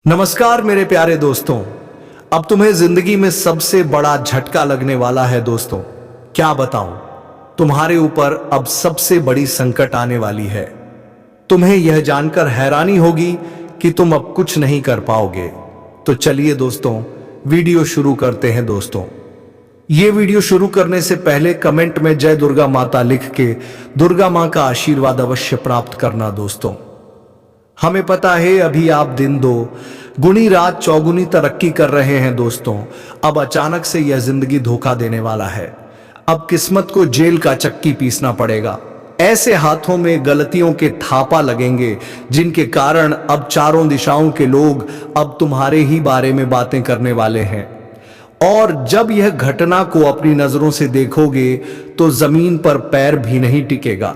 नमस्कार मेरे प्यारे दोस्तों। अब तुम्हें जिंदगी में सबसे बड़ा झटका लगने वाला है दोस्तों। क्या बताऊं, तुम्हारे ऊपर अब सबसे बड़ी संकट आने वाली है। तुम्हें यह जानकर हैरानी होगी कि तुम अब कुछ नहीं कर पाओगे। तो चलिए दोस्तों, वीडियो शुरू करते हैं दोस्तों। ये वीडियो शुरू करने से पहले कमेंट में जय दुर्गा माता लिख के दुर्गा मां का आशीर्वाद अवश्य प्राप्त करना दोस्तों। हमें पता है अभी आप दिन दो गुनी रात चौगुनी तरक्की कर रहे हैं दोस्तों। अब अचानक से यह जिंदगी धोखा देने वाला है। अब किस्मत को जेल का चक्की पीसना पड़ेगा। ऐसे हाथों में गलतियों के थापा लगेंगे जिनके कारण अब चारों दिशाओं के लोग अब तुम्हारे ही बारे में बातें करने वाले हैं। और जब यह घटना को अपनी नजरों से देखोगे तो जमीन पर पैर भी नहीं टिकेगा।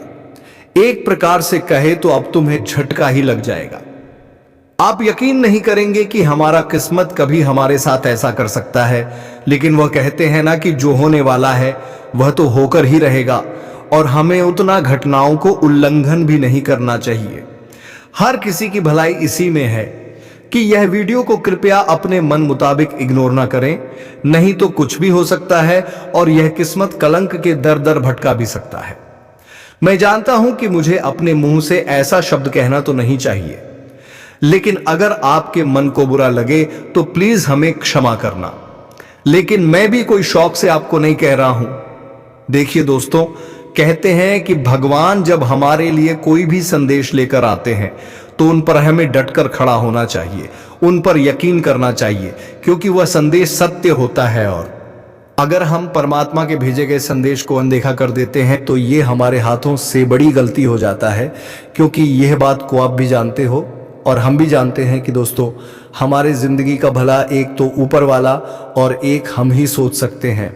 एक प्रकार से कहे तो अब तुम्हें झटका ही लग जाएगा। आप यकीन नहीं करेंगे कि हमारा किस्मत कभी हमारे साथ ऐसा कर सकता है, लेकिन वह कहते हैं ना कि जो होने वाला है वह तो होकर ही रहेगा और हमें उतना घटनाओं को उल्लंघन भी नहीं करना चाहिए। हर किसी की भलाई इसी में है कि यह वीडियो को कृपया अपने मन मुताबिक इग्नोर ना करें, नहीं तो कुछ भी हो सकता है और यह किस्मत कलंक के दर दर भटका भी सकता है। मैं जानता हूं कि मुझे अपने मुंह से ऐसा शब्द कहना तो नहीं चाहिए, लेकिन अगर आपके मन को बुरा लगे तो प्लीज हमें क्षमा करना। लेकिन मैं भी कोई शौक से आपको नहीं कह रहा हूं। देखिए दोस्तों, कहते हैं कि भगवान जब हमारे लिए कोई भी संदेश लेकर आते हैं तो उन पर हमें डटकर खड़ा होना चाहिए, उन पर यकीन करना चाहिए, क्योंकि वह संदेश सत्य होता है। और अगर हम परमात्मा के भेजे गए संदेश को अनदेखा कर देते हैं तो ये हमारे हाथों से बड़ी गलती हो जाता है, क्योंकि यह बात को आप भी जानते हो और हम भी जानते हैं कि दोस्तों, हमारे जिंदगी का भला एक तो ऊपर वाला और एक हम ही सोच सकते हैं।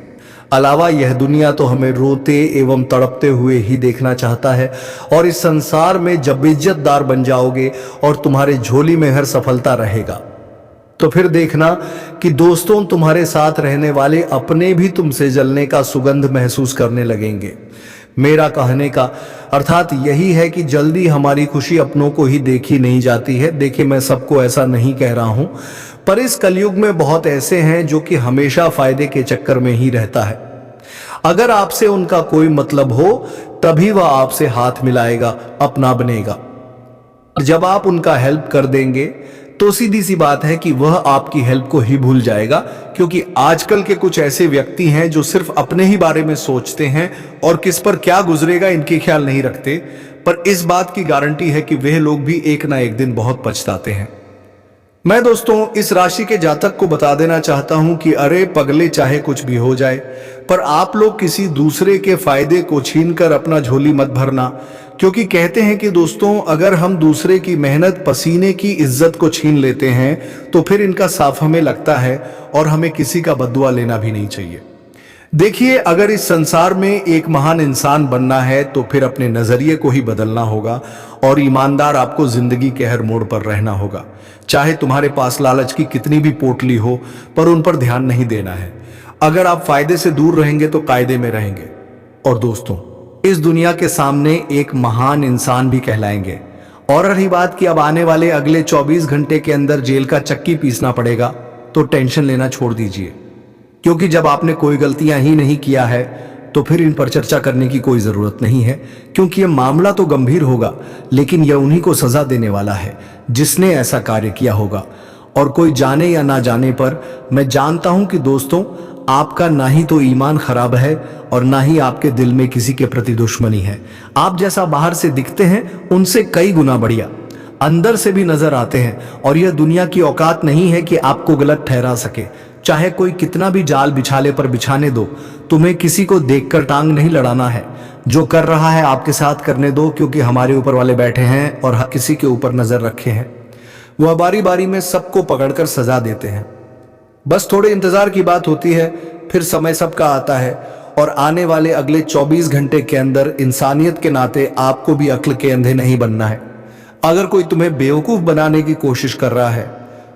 अलावा यह दुनिया तो हमें रोते एवं तड़पते हुए ही देखना चाहता है। और इस संसार में जब इज्जतदार बन जाओगे और तुम्हारे झोली में हर सफलता रहेगा तो फिर देखना कि दोस्तों, तुम्हारे साथ रहने वाले अपने भी तुमसे जलने का सुगंध महसूस करने लगेंगे। मेरा कहने का अर्थात यही है कि जल्दी हमारी खुशी अपनों को ही देखी नहीं जाती है। देखिए, मैं सबको ऐसा नहीं कह रहा हूं, पर इस कलयुग में बहुत ऐसे हैं जो कि हमेशा फायदे के चक्कर में ही रहता है। अगर आपसे उनका कोई मतलब हो तभी वह आपसे हाथ मिलाएगा, अपना बनेगा। जब आप उनका हेल्प कर देंगे तो सीधी सी बात है कि वह आपकी हेल्प को ही भूल जाएगा, क्योंकि आजकल के कुछ ऐसे व्यक्ति हैं जो सिर्फ अपने ही बारे में सोचते हैं और किस पर क्या गुजरेगा इनकी ख्याल नहीं रखते। पर इस बात की गारंटी है कि वह लोग भी एक ना एक दिन बहुत पछताते हैं। मैं दोस्तों इस राशि के जातक को बता देना चाहता हूं कि अरे पगले, चाहे कुछ भी हो जाए, पर आप लोग किसी दूसरे के फायदे को छीनकर अपना झोली मत भरना। क्योंकि कहते हैं कि दोस्तों, अगर हम दूसरे की मेहनत पसीने की इज्जत को छीन लेते हैं तो फिर इनका साफ हमें लगता है और हमें किसी का बददुआ लेना भी नहीं चाहिए। देखिए, अगर इस संसार में एक महान इंसान बनना है तो फिर अपने नजरिए को ही बदलना होगा और ईमानदार आपको जिंदगी के हर मोड़ पर रहना होगा। चाहे तुम्हारे पास लालच की कितनी भी पोटली हो, पर उन पर ध्यान नहीं देना है। अगर आप फायदे से दूर रहेंगे तो कायदे में रहेंगे। और दोस्तों, इस दुनिया के सामने एक महान इंसान भी कहलाएंगे। और रही बात कि अब आने वाले अगले 24 घंटे के अंदर जेल का चक्की पीसना पड़ेगा, तो टेंशन लेना छोड़ दीजिए, क्योंकि जब आपने कोई गलतियां ही नहीं किया है तो फिर इन पर चर्चा करने की कोई जरूरत नहीं है। क्योंकि यह मामला तो गंभीर होगा, लेकिन यह उन्हीं को सजा देने वाला है जिसने ऐसा कार्य किया होगा। और कोई जाने या ना जाने पर मैं जानता हूं कि दोस्तों, आपका ना ही तो ईमान खराब है और ना ही आपके दिल में किसी के प्रति दुश्मनी है। आप जैसा बाहर से दिखते हैं उनसे कई गुना बढ़िया अंदर से भी नजर आते हैं। और यह दुनिया की औकात नहीं है कि आपको गलत ठहरा सके। चाहे कोई कितना भी जाल बिछाले पर बिछाने दो, तुम्हें किसी को देखकर टांग नहीं लड़ाना है। जो कर रहा है आपके साथ करने दो, क्योंकि हमारे ऊपर वाले बैठे हैं और हर किसी के ऊपर नजर रखे हैं। वह बारी बारी में सबको पकड़कर सजा देते हैं। बस थोड़े इंतजार की बात होती है, फिर समय सबका आता है। और आने वाले अगले 24 घंटे के अंदर इंसानियत के नाते आपको भी अक्ल के अंधे नहीं बनना है। अगर कोई तुम्हें बेवकूफ बनाने की कोशिश कर रहा है,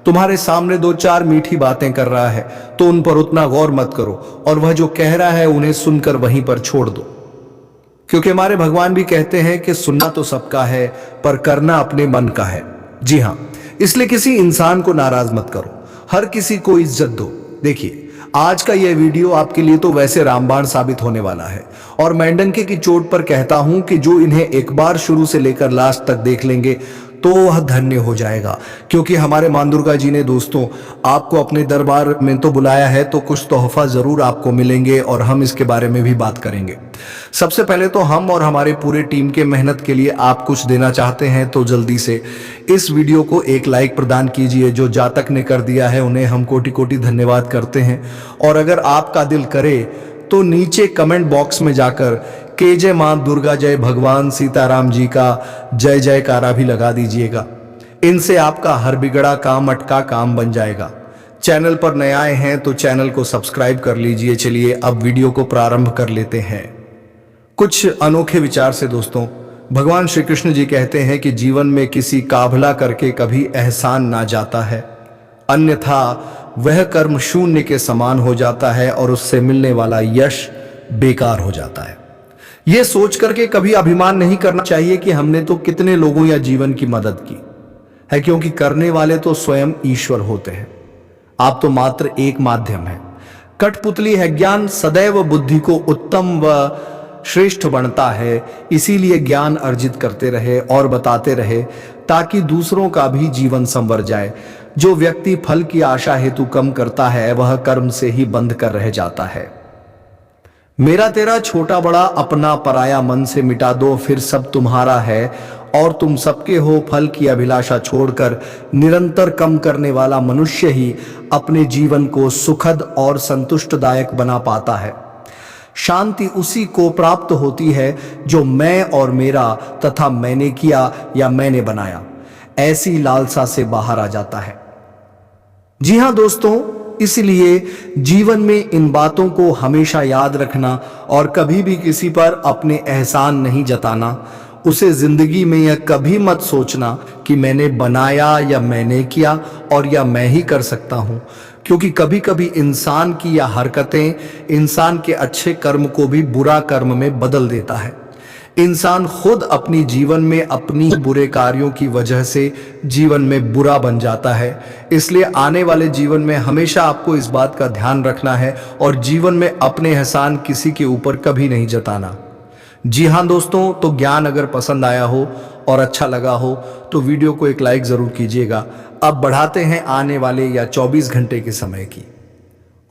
तुम्हारे सामने 2-4 मीठी बातें कर रहा है, तो उन पर उतना गौर मत करो और वह जो कह रहा है उन्हें सुनकर वहीं पर छोड़ दो। क्योंकि हमारे भगवान भी कहते हैं कि सुनना तो सबका है पर करना अपने मन का है। जी हाँ, इसलिए किसी इंसान को नाराज मत करो, हर किसी को इज्जत दो। देखिए, आज का यह वीडियो आपके लिए तो वैसे रामबाण साबित होने वाला है, और मैं डंके की चोट पर कहता हूं कि जो इन्हें एक बार शुरू से लेकर लास्ट तक देख लेंगे तो वह धन्य हो जाएगा, क्योंकि हमारे मां दुर्गा जी ने दोस्तों आपको अपने दरबार में तो बुलाया है, तो कुछ तोहफा जरूर आपको मिलेंगे और हम इसके बारे में भी बात करेंगे। सबसे पहले तो हम और हमारे पूरे टीम के मेहनत के लिए आप कुछ देना चाहते हैं तो जल्दी से इस वीडियो को एक लाइक प्रदान कीजिए। जो जातक ने कर दिया है उन्हें हम कोटि कोटि धन्यवाद करते हैं। और अगर आपका दिल करे तो नीचे कमेंट बॉक्स में जाकर के जय मां दुर्गा जय भगवान सीताराम जी का जय जयकारा भी लगा दीजिएगा। इनसे आपका हर बिगड़ा काम अटका काम बन जाएगा। चैनल पर नए आए हैं तो चैनल को सब्सक्राइब कर लीजिए। चलिए अब वीडियो को प्रारंभ कर लेते हैं। कुछ अनोखे विचार से दोस्तों, भगवान श्री कृष्ण जी कहते हैं कि जीवन में किसी का भला करके कभी एहसान ना जाता है, अन्यथा वह कर्म शून्य के समान हो जाता है और उससे मिलने वाला यश बेकार हो जाता है। यह सोच करके कभी अभिमान नहीं करना चाहिए कि हमने तो कितने लोगों या जीवन की मदद की है, क्योंकि करने वाले तो स्वयं ईश्वर होते हैं। आप तो मात्र एक माध्यम है। कठपुतली है ज्ञान सदैव बुद्धि को उत्तम व श्रेष्ठ बनता है, इसीलिए ज्ञान अर्जित करते रहे और बताते रहे ताकि दूसरों का भी जीवन संवर जाए। जो व्यक्ति फल की आशा हेतु कम करता है वह कर्म से ही बंध कर रह जाता है। मेरा तेरा छोटा बड़ा अपना पराया मन से मिटा दो, फिर सब तुम्हारा है और तुम सबके हो। फल की अभिलाषा छोड़कर निरंतर कम करने वाला मनुष्य ही अपने जीवन को सुखद और संतुष्टदायक बना पाता है। शांति उसी को प्राप्त होती है जो मैं और मेरा तथा मैंने किया या मैंने बनाया ऐसी लालसा से बाहर आ जाता है। जी हां दोस्तों, इसलिए जीवन में इन बातों को हमेशा याद रखना और कभी भी किसी पर अपने एहसान नहीं जताना। उसे जिंदगी में यह कभी मत सोचना कि मैंने बनाया या मैंने किया और या मैं ही कर सकता हूं, क्योंकि कभी कभी इंसान की यह हरकतें इंसान के अच्छे कर्म को भी बुरा कर्म में बदल देता है। इंसान खुद अपनी जीवन में अपनी बुरे कार्यों की वजह से जीवन में बुरा बन जाता है। इसलिए आने वाले जीवन में हमेशा आपको इस बात का ध्यान रखना है और जीवन में अपने एहसान किसी के ऊपर कभी नहीं जताना। जी हां दोस्तों, तो ज्ञान अगर पसंद आया हो और अच्छा लगा हो तो वीडियो को एक लाइक जरूर कीजिएगा। अब बढ़ाते हैं आने वाले या 24 घंटे के समय की।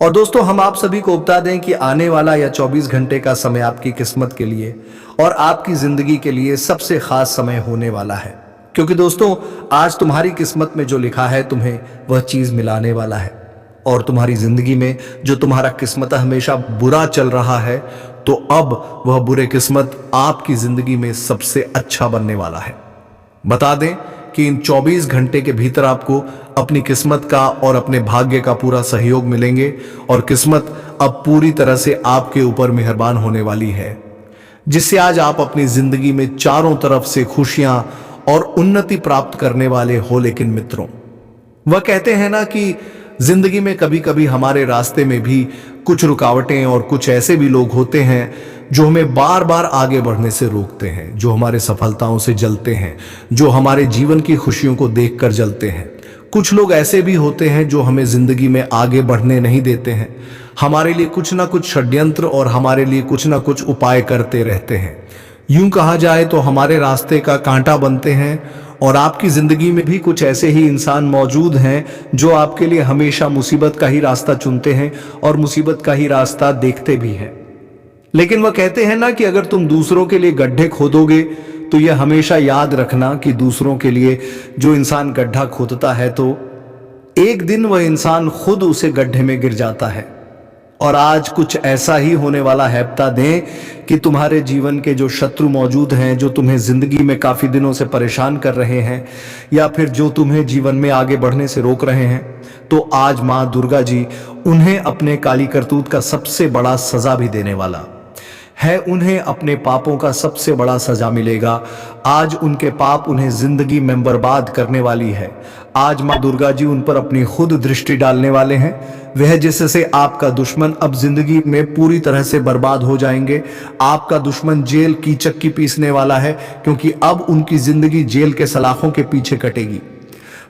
और दोस्तों, हम आप सभी को बता दें कि आने वाला या 24 घंटे का समय आपकी किस्मत के लिए और आपकी जिंदगी के लिए सबसे खास समय होने वाला है, क्योंकि दोस्तों आज तुम्हारी किस्मत में जो लिखा है तुम्हें वह चीज मिलाने वाला है। और तुम्हारी जिंदगी में जो तुम्हारा किस्मत हमेशा बुरा चल रहा है, तो अब वह बुरे किस्मत आपकी जिंदगी में सबसे अच्छा बनने वाला है। बता दें कि इन 24 घंटे के भीतर आपको अपनी किस्मत का और अपने भाग्य का पूरा सहयोग मिलेंगे और किस्मत अब पूरी तरह से आपके ऊपर मेहरबान होने वाली है, जिससे आज आप अपनी जिंदगी में चारों तरफ से खुशियां और उन्नति प्राप्त करने वाले हो। लेकिन मित्रों, वह कहते हैं ना कि जिंदगी में कभी कभी हमारे रास्ते में भी कुछ रुकावटें और कुछ ऐसे भी लोग होते हैं जो हमें बार बार आगे बढ़ने से रोकते हैं, जो हमारे सफलताओं से जलते हैं, जो हमारे जीवन की खुशियों को देखकर जलते हैं। कुछ लोग ऐसे भी होते हैं जो हमें जिंदगी में आगे बढ़ने नहीं देते हैं, हमारे लिए कुछ ना कुछ षड्यंत्र और हमारे लिए कुछ ना कुछ उपाय करते रहते हैं। यूं कहा जाए तो हमारे रास्ते का कांटा बनते हैं। और आपकी जिंदगी में भी कुछ ऐसे ही इंसान मौजूद हैं जो आपके लिए हमेशा मुसीबत का ही रास्ता चुनते हैं और मुसीबत का ही रास्ता देखते भी हैं। लेकिन वह कहते हैं ना कि अगर तुम दूसरों के लिए गड्ढे खोदोगे तो यह हमेशा याद रखना कि दूसरों के लिए जो इंसान गड्ढा खोदता है तो एक दिन वह इंसान खुद उसे गड्ढे में गिर जाता है। और आज कुछ ऐसा ही होने वाला है। बता दें कि तुम्हारे जीवन के जो शत्रु मौजूद हैं, जो तुम्हें जिंदगी में काफी दिनों से परेशान कर रहे हैं या फिर जो तुम्हें जीवन में आगे बढ़ने से रोक रहे हैं, तो आज मां दुर्गा जी उन्हें अपने काली करतूत का सबसे बड़ा सजा भी देने वाला है। उन्हें अपने पापों का सबसे बड़ा सजा मिलेगा। आज उनके पाप उन्हें जिंदगी में बर्बाद करने वाली है। आज मां दुर्गा जी उन पर अपनी खुद दृष्टि डालने वाले हैं। वह जिससे आपका दुश्मन अब जिंदगी में पूरी तरह से बर्बाद हो जाएंगे। आपका दुश्मन जेल की चक्की पीसने वाला है, क्योंकि अब उनकी जिंदगी जेल के सलाखों के पीछे कटेगी।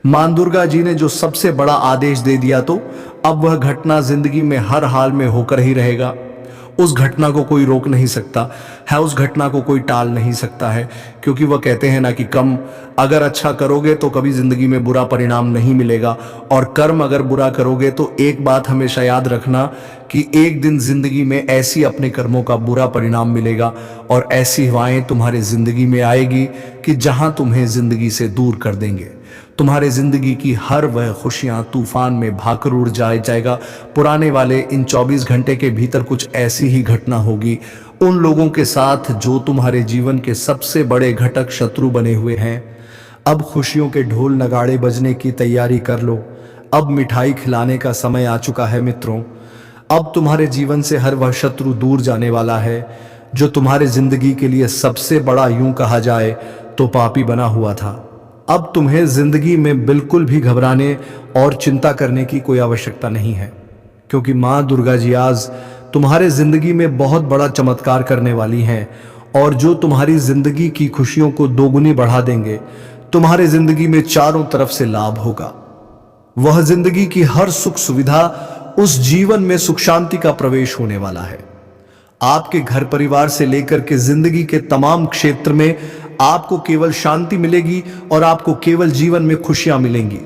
मां दुर्गा जी ने जो सबसे बड़ा आदेश दे दिया तो अब वह घटना जिंदगी में हर हाल में होकर ही रहेगा। उस घटना को कोई रोक नहीं सकता है, उस घटना को कोई टाल नहीं सकता है, क्योंकि वह कहते हैं ना कि कर्म अगर अच्छा करोगे तो कभी जिंदगी में बुरा परिणाम नहीं मिलेगा, और कर्म अगर बुरा करोगे तो एक बात हमेशा याद रखना कि एक दिन जिंदगी में ऐसी अपने कर्मों का बुरा परिणाम मिलेगा और ऐसी हवाएं तुम्हारे जिंदगी में आएगी कि जहां तुम्हें जिंदगी से दूर कर देंगे। तुम्हारे जिंदगी की हर वह खुशियां तूफान में भाकर उड़ जाएगा। पुराने वाले इन 24 घंटे के भीतर कुछ ऐसी ही घटना होगी उन लोगों के साथ जो तुम्हारे जीवन के सबसे बड़े घटक शत्रु बने हुए हैं। अब खुशियों के ढोल नगाड़े बजने की तैयारी कर लो। अब मिठाई खिलाने का समय आ चुका है मित्रों। अब तुम्हारे जीवन से हर वह शत्रु दूर जाने वाला है जो तुम्हारे जिंदगी के लिए सबसे बड़ा, यूं कहा जाए तो, पापी बना हुआ था। अब तुम्हें जिंदगी में बिल्कुल भी घबराने और चिंता करने की कोई आवश्यकता नहीं है, क्योंकि मां दुर्गा जी आज तुम्हारे जिंदगी में बहुत बड़ा चमत्कार करने वाली हैं, और जो तुम्हारी जिंदगी की खुशियों को दोगुनी बढ़ा देंगे। तुम्हारे जिंदगी में चारों तरफ से लाभ होगा। वह जिंदगी की हर सुख सुविधा, उस जीवन में सुख शांति का प्रवेश होने वाला है। आपके घर परिवार से लेकर के जिंदगी के तमाम क्षेत्र में आपको केवल शांति मिलेगी और आपको केवल जीवन में खुशियां मिलेंगी।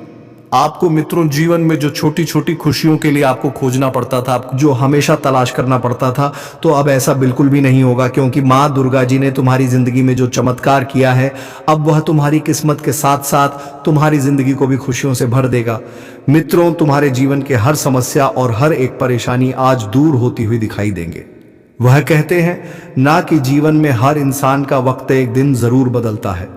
आपको मित्रों जीवन में जो छोटी छोटी खुशियों के लिए आपको खोजना पड़ता था, जो हमेशा तलाश करना पड़ता था, तो अब ऐसा बिल्कुल भी नहीं होगा, क्योंकि मां दुर्गा जी ने तुम्हारी जिंदगी में जो चमत्कार किया है, अब वह तुम्हारी किस्मत के साथ साथ तुम्हारी जिंदगी को भी खुशियों से भर देगा। मित्रों, तुम्हारे जीवन के हर समस्या और हर एक परेशानी आज दूर होती हुई दिखाई देंगे। वह कहते हैं ना कि जीवन में हर इंसान का वक्त एक दिन जरूर बदलता है,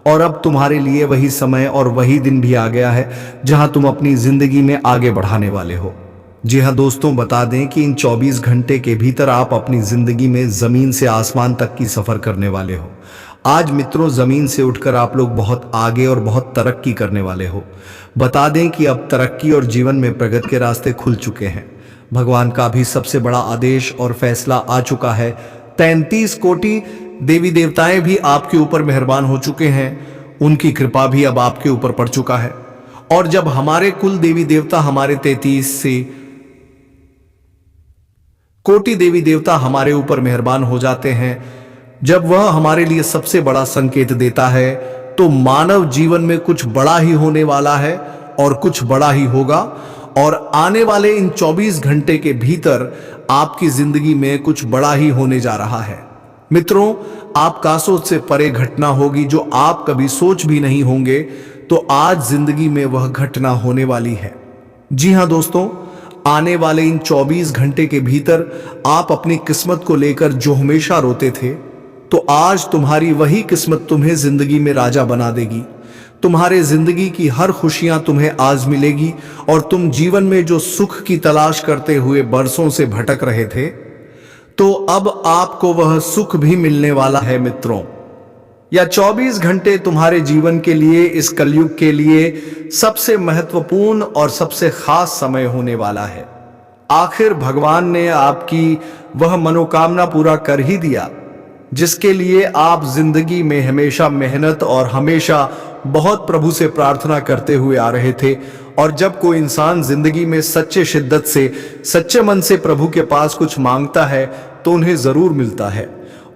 और अब तुम्हारे लिए वही समय और वही दिन भी आ गया है जहां तुम अपनी जिंदगी में आगे बढ़ाने वाले हो। जी हाँ दोस्तों, बता दें कि इन 24 घंटे के भीतर आप अपनी जिंदगी में जमीन से आसमान तक की सफर करने वाले हो। आज मित्रों, जमीन से उठकर आप लोग बहुत आगे और बहुत तरक्की करने वाले हो। बता दें कि अब तरक्की और जीवन में प्रगति के रास्ते खुल चुके हैं। भगवान का भी सबसे बड़ा आदेश और फैसला आ चुका है। 33 कोटि देवी देवताएं भी आपके ऊपर मेहरबान हो चुके हैं। उनकी कृपा भी अब आपके ऊपर पड़ चुका है। और जब हमारे कुल देवी देवता, हमारे 33 से कोटि देवी देवता हमारे ऊपर मेहरबान हो जाते हैं, जब वह हमारे लिए सबसे बड़ा संकेत देता है, तो मानव जीवन में कुछ बड़ा ही होने वाला है और कुछ बड़ा ही होगा। और आने वाले इन 24 घंटे के भीतर आपकी जिंदगी में कुछ बड़ा ही होने जा रहा है। मित्रों, आपका सोच से परे घटना होगी जो आप कभी सोच भी नहीं होंगे, तो आज जिंदगी में वह घटना होने वाली है। जी हां दोस्तों, आने वाले इन 24 घंटे के भीतर आप अपनी किस्मत को लेकर जो हमेशा रोते थे, तो आज तुम्हारी वही किस्मत तुम्हें जिंदगी में राजा बना देगी। तुम्हारे जिंदगी की हर खुशियां तुम्हें आज मिलेगी, और तुम जीवन में जो सुख की तलाश करते हुए बरसों से भटक रहे थे, तो अब आपको वह सुख भी मिलने वाला है मित्रों। या 24 घंटे तुम्हारे जीवन के लिए, इस कलयुग के लिए सबसे महत्वपूर्ण और सबसे खास समय होने वाला है। आखिर भगवान ने आपकी वह मनोकामना पूरा कर ही दिया जिसके लिए आप जिंदगी में हमेशा मेहनत और हमेशा बहुत प्रभु से प्रार्थना करते हुए आ रहे थे। और जब कोई इंसान जिंदगी में सच्चे शिद्दत से, सच्चे मन से प्रभु के पास कुछ मांगता है, तो उन्हें जरूर मिलता है।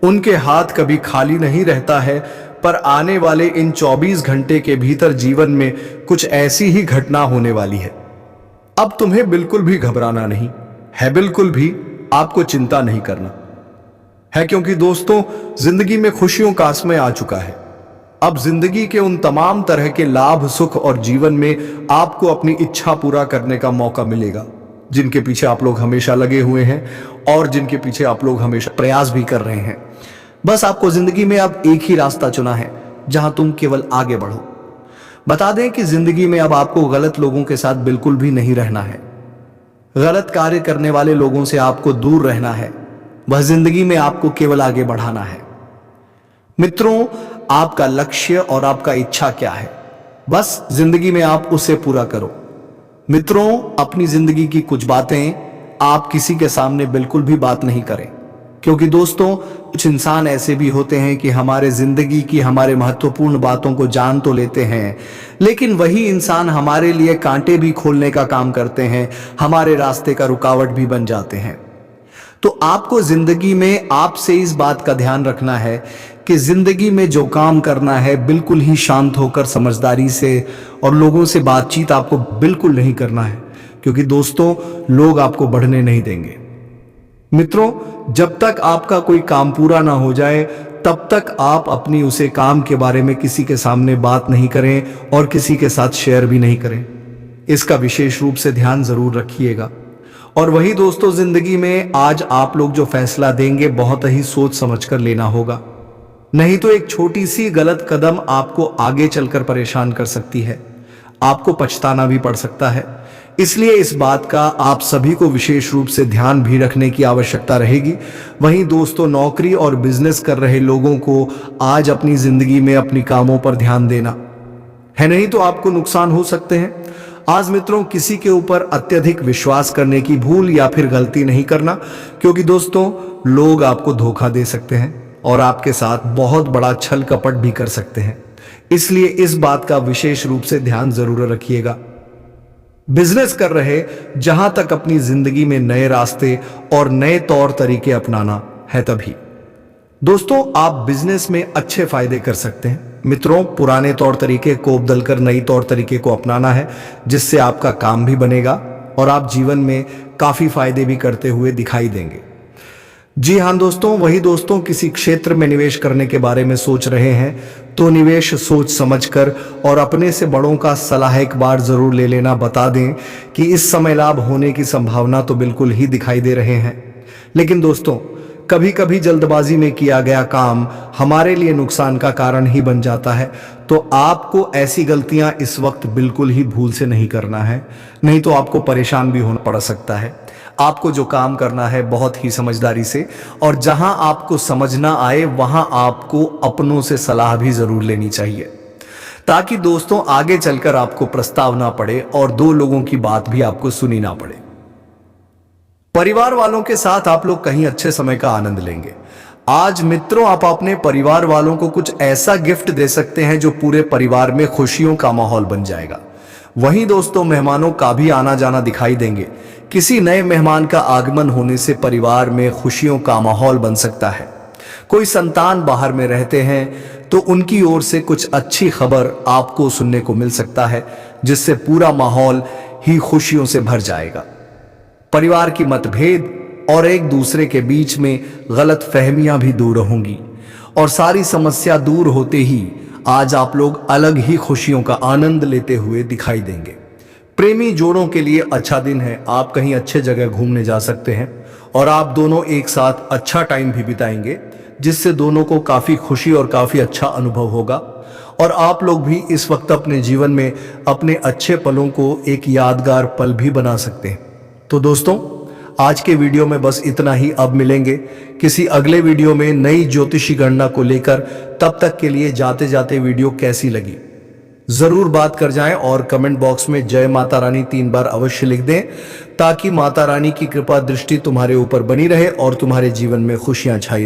उनके हाथ कभी खाली नहीं रहता है। पर आने वाले इन 24 घंटे के भीतर जीवन में कुछ ऐसी ही घटना होने वाली है। अब तुम्हें बिल्कुल भी घबराना नहीं है, बिल्कुल भी आपको चिंता नहीं करना है, क्योंकि दोस्तों जिंदगी में खुशियों का समय आ चुका है। अब जिंदगी के उन तमाम तरह के लाभ, सुख और जीवन में आपको अपनी इच्छा पूरा करने का मौका मिलेगा, जिनके पीछे आप लोग हमेशा लगे हुए हैं और जिनके पीछे आप लोग हमेशा प्रयास भी कर रहे हैं। बस आपको जिंदगी में अब एक ही रास्ता चुना है जहां तुम केवल आगे बढ़ो। बता दें कि जिंदगी में अब आपको गलत लोगों के साथ बिल्कुल भी नहीं रहना है। गलत कार्य करने वाले लोगों से आपको दूर रहना है। वह जिंदगी में आपको केवल आगे बढ़ाना है। मित्रों, आपका लक्ष्य और आपका इच्छा क्या है, बस जिंदगी में आप उसे पूरा करो। मित्रों, अपनी जिंदगी की कुछ बातें आप किसी के सामने बिल्कुल भी बात नहीं करें। क्योंकि दोस्तों कुछ इंसान ऐसे भी होते हैं कि हमारे जिंदगी की हमारे महत्वपूर्ण बातों को जान तो लेते हैं, लेकिन वही इंसान हमारे लिए कांटे भी खोलने का काम करते हैं, हमारे रास्ते का रुकावट भी बन जाते हैं। तो आपको जिंदगी में आपसे इस बात का ध्यान रखना है कि जिंदगी में जो काम करना है बिल्कुल ही शांत होकर, समझदारी से, और लोगों से बातचीत आपको बिल्कुल नहीं करना है, क्योंकि दोस्तों लोग आपको बढ़ने नहीं देंगे। मित्रों, जब तक आपका कोई काम पूरा ना हो जाए तब तक आप अपनी उसे काम के बारे में किसी के सामने बात नहीं करें और किसी के साथ शेयर भी नहीं करें। इसका विशेष रूप से ध्यान जरूर रखिएगा। और वही दोस्तों, जिंदगी में आज आप लोग जो फैसला देंगे बहुत ही सोच समझकर लेना होगा, नहीं तो एक छोटी सी गलत कदम आपको आगे चलकर परेशान कर सकती है, आपको पछताना भी पड़ सकता है। इसलिए इस बात का आप सभी को विशेष रूप से ध्यान भी रखने की आवश्यकता रहेगी। वहीं दोस्तों, नौकरी और बिजनेस कर रहे लोगों को आज अपनी जिंदगी में अपनी कामों पर ध्यान देना है, नहीं तो आपको नुकसान हो सकते हैं। आज मित्रों, किसी के ऊपर अत्यधिक विश्वास करने की भूल या फिर गलती नहीं करना, क्योंकि दोस्तों लोग आपको धोखा दे सकते हैं और आपके साथ बहुत बड़ा छल कपट भी कर सकते हैं। इसलिए इस बात का विशेष रूप से ध्यान जरूर रखिएगा। बिजनेस कर रहे जहां तक अपनी जिंदगी में नए रास्ते और नए तौर तरीके अपनाना है, तभी दोस्तों आप बिजनेस में अच्छे फायदे कर सकते हैं। मित्रों, पुराने तौर तरीके को बदलकर नई तौर तरीके को अपनाना है, जिससे आपका काम भी बनेगा और आप जीवन में काफी फायदे भी करते हुए दिखाई देंगे। जी हां दोस्तों, वही दोस्तों, किसी क्षेत्र में निवेश करने के बारे में सोच रहे हैं तो निवेश सोच समझकर और अपने से बड़ों का सलाह एक बार जरूर ले लेना। बता दें कि इस समय लाभ होने की संभावना तो बिल्कुल ही दिखाई दे रहे हैं, लेकिन दोस्तों कभी कभी जल्दबाजी में किया गया काम हमारे लिए नुकसान का कारण ही बन जाता है। तो आपको ऐसी गलतियां इस वक्त बिल्कुल ही भूल से नहीं करना है, नहीं तो आपको परेशान भी होना पड़ सकता है। आपको जो काम करना है बहुत ही समझदारी से, और जहां आपको समझ ना आए वहां आपको अपनों से सलाह भी जरूर लेनी चाहिए, ताकि दोस्तों आगे चलकर आपको प्रस्ताव ना पड़े और दो लोगों की बात भी आपको सुनी ना पड़े। परिवार वालों के साथ आप लोग कहीं अच्छे समय का आनंद लेंगे। आज मित्रों, आप अपने परिवार वालों को कुछ ऐसा गिफ्ट दे सकते हैं जो पूरे परिवार में खुशियों का माहौल बन जाएगा। वहीं दोस्तों, मेहमानों का भी आना जाना दिखाई देंगे। किसी नए मेहमान का आगमन होने से परिवार में खुशियों का माहौल बन सकता है। कोई संतान बाहर में रहते हैं तो उनकी ओर से कुछ अच्छी खबर आपको सुनने को मिल सकता है, जिससे पूरा माहौल ही खुशियों से भर जाएगा। परिवार की मतभेद और एक दूसरे के बीच में गलत फहमियां भी दूर होंगी और सारी समस्या दूर होते ही आज आप लोग अलग ही खुशियों का आनंद लेते हुए दिखाई देंगे। प्रेमी जोड़ों के लिए अच्छा दिन है। आप कहीं अच्छे जगह घूमने जा सकते हैं और आप दोनों एक साथ अच्छा टाइम भी बिताएंगे, जिससे दोनों को काफी खुशी और काफी अच्छा अनुभव होगा। और आप लोग भी इस वक्त अपने जीवन में अपने अच्छे पलों को एक यादगार पल भी बना सकते हैं। तो दोस्तों, आज के वीडियो में बस इतना ही। अब मिलेंगे किसी अगले वीडियो में नई ज्योतिषी गणना को लेकर। तब तक के लिए जाते जाते वीडियो कैसी लगी जरूर बात कर जाएं और कमेंट बॉक्स में जय माता रानी 3 बार अवश्य लिख दें, ताकि माता रानी की कृपा दृष्टि तुम्हारे ऊपर बनी रहे और तुम्हारे जीवन में खुशियां छाई रहे।